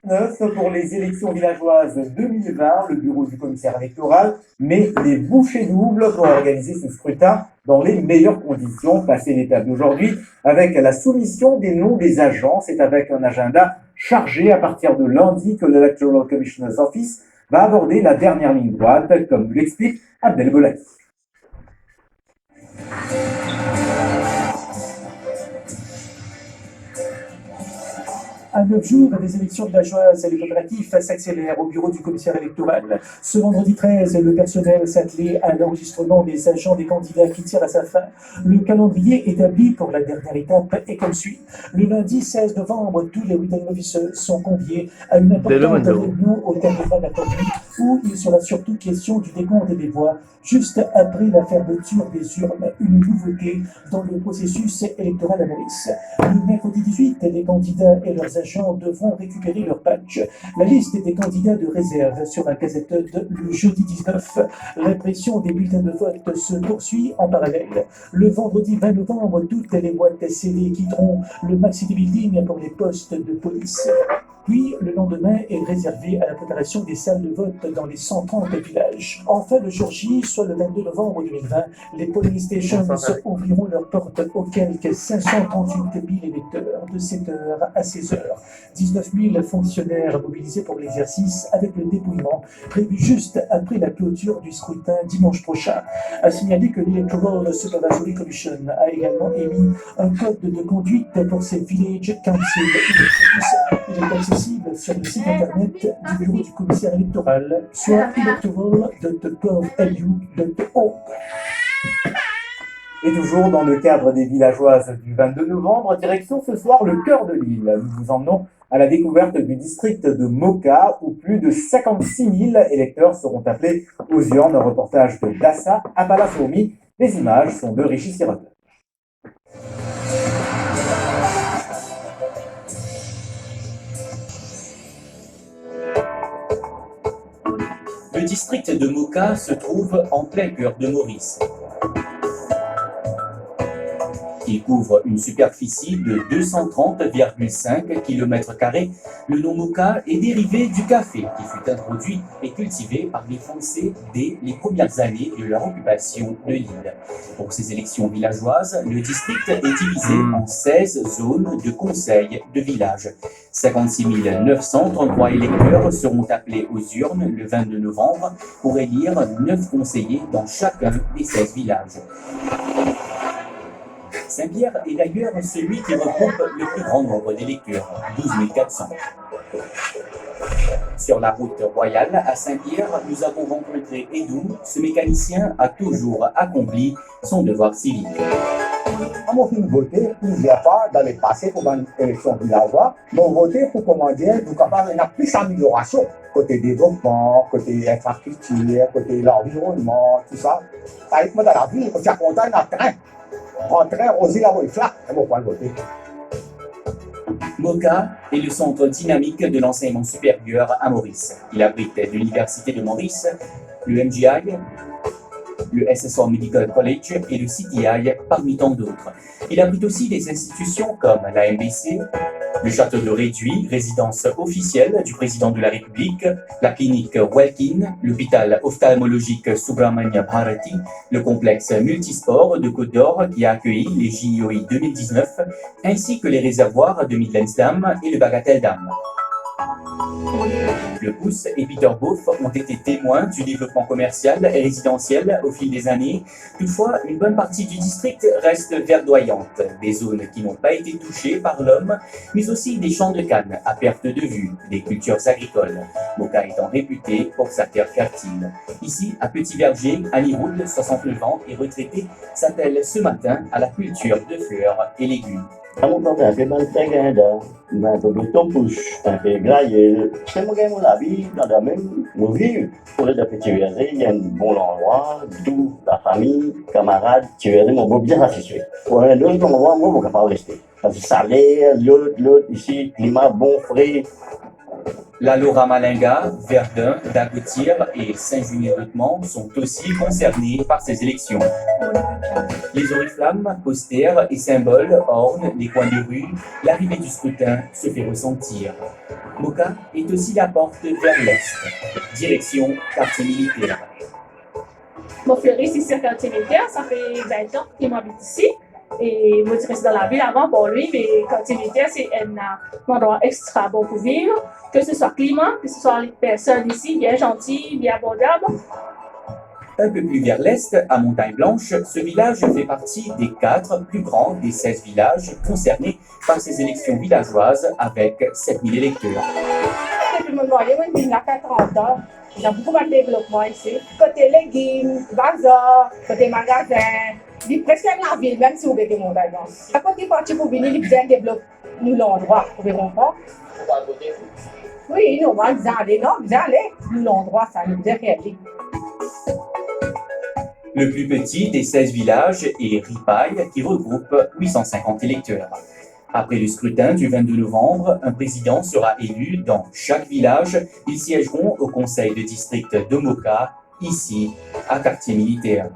Pour les élections villageoises 2020, le bureau du commissaire électoral met les bouchées doubles pour organiser ce scrutin dans les meilleures conditions. Passer l'étape d'aujourd'hui avec la soumission des noms des agents. C'est avec un agenda chargé à partir de lundi que l'Electoral Commissioner's Office va aborder la dernière ligne droite, comme l'explique Abdel Bolaki. À 9 jours des élections villageoises, les préparatifs s'accélèrent au bureau du commissaire électoral. Ce vendredi 13, le personnel s'attelait à l'enregistrement des agents des candidats qui tirent à sa fin. Le calendrier établi pour la dernière étape est comme suit. Le lundi 16 novembre, tous les returning officers sont conviés à une importante réunion au terminal attendu où il sera surtout question du décompte des voix juste après la fermeture des urnes, une nouveauté dans le processus électoral à Maurice. Le mercredi 18, les candidats et leurs agents devront récupérer leur badge. La liste des candidats de réserve sera gazetteuse le jeudi 19. L'impression des bulletins de vote se poursuit en parallèle. Le vendredi 20 novembre, toutes les boîtes CD quitteront le Maxi Building pour les postes de police. Puis, le lendemain est réservé à la préparation des salles de vote dans les 130 villages. Enfin, le jour J, soit le 22 novembre 2020, les polling stations ouvriront leurs portes aux quelques 538 000 électeurs de 7h à 16h. 19 000 fonctionnaires mobilisés pour l'exercice avec le dépouillement prévu juste après la clôture du scrutin dimanche prochain. À signaler que l'Electoral Supervisory Commission a également émis un code de conduite pour ses Village Council elections. Il est accessible sur le site internet du bureau du commissaire électoral, soit electoral.gov.lu.org. Et toujours dans le cadre des villageoises du 22 novembre, direction ce soir le cœur de l'île. Nous vous emmenons à la découverte du district de Moka, où plus de 56 000 électeurs seront appelés aux urnes. Un reportage de Dassa à Palafourmi. Les images sont de Richie Sirotte. Le district de Moka se trouve en plein cœur de Maurice. Il couvre une superficie de 230,5 km². Le nom Moka est dérivé du café qui fut introduit et cultivé par les Français dès les premières années de leur occupation de l'île. Pour ces élections villageoises, le district est divisé en 16 zones de conseils de village. 56 933 électeurs seront appelés aux urnes le 22 novembre pour élire 9 conseillers dans chacun des 16 villages. Saint-Pierre est d'ailleurs celui qui regroupe le plus grand nombre d'électeurs, 12 400. Sur la route royale à Saint-Pierre, nous avons rencontré Edou. Ce mécanicien a toujours accompli son devoir civique. On a voté plusieurs fois dans le passé pour une élection villageoise, mais on a voté pour commander, pour qu'il y ait plus d'amélioration, côté développement, côté infrastructure, côté l'environnement, tout ça. Ça a été dans la ville, on s'est content d'un train. Rentrer, oser la voie flat, c'est mon point de voter. Moka est le centre dynamique de l'enseignement supérieur à Maurice. Il abrite l'Université de Maurice, le MGI, le SSR Medical College et le CTI, parmi tant d'autres. Il abrite aussi des institutions comme la MBC, le château de Réduit, résidence officielle du président de la République, la clinique Welkin, l'hôpital ophtalmologique Subramania Bharati, le complexe multisport de Côte d'Or qui a accueilli les JOI 2019, ainsi que les réservoirs de Midlands Dam et le Bagatelle Dam. Le Pouce et Peter Both ont été témoins du développement commercial et résidentiel au fil des années. Toutefois, une bonne partie du district reste verdoyante, des zones qui n'ont pas été touchées par l'homme, mais aussi des champs de canne à perte de vue, des cultures agricoles. Moka étant réputé pour sa terre fertile. Ici, à Petit Verger, Annie Roule, 69 ans, est retraitée, s'attelle ce matin à la culture de fleurs et légumes. Kamu tahu tak, memang saya ada, macam topus, tapi graille. C'est mon gars, mon avis, dans la même vie. Pour les petits vergers, il y a un bon endroit, d'où la famille, camarades, petits vergers, on va bien s'assurer. Pour un autre endroit, moi, on ne peut pas rester. Parce que salé, l'autre, ici, climat bon, frais. La Laura Malinga, Verdun, Dagotir et Saint-Junien-d'Hautemont sont aussi concernés par ces élections. Les oriflammes, posters et symboles ornent les coins de rue. L'arrivée du scrutin se fait ressentir. Moka est aussi la porte vers l'est, direction quartier militaire. Mon fleuriste ici à quartier militaire, ça fait 20 ans qu'il m'habite ici. Et moi, je reste dans la ville avant pour lui, mais quartier militaire, c'est un endroit extra bon pour vivre, que ce soit climat, que ce soit les personnes ici, bien gentilles, bien abordables. Un peu plus vers l'est, à Montagne-Blanche, ce village fait partie des 4 plus grands des 16 villages concernés par ces élections villageoises avec 7000 électeurs. Depuis mon mariage, moi, il y a 40 ans. Il y a beaucoup de développement ici. Côté légumes, bazar, côté magasin, il est presque dans la ville, même si vous êtes montagne. À côté parti pour venir, il bien développer nous l'endroit, vous pouvez comprendre? Oui, nous, on va aller, non, vous allez, nous l'endroit, ça nous derrière. Le plus petit des 16 villages est Ripaille, qui regroupe 850 électeurs. Après le scrutin du 22 novembre, un président sera élu dans chaque village. Ils siégeront au conseil de district de Moka, ici, à quartier militaire.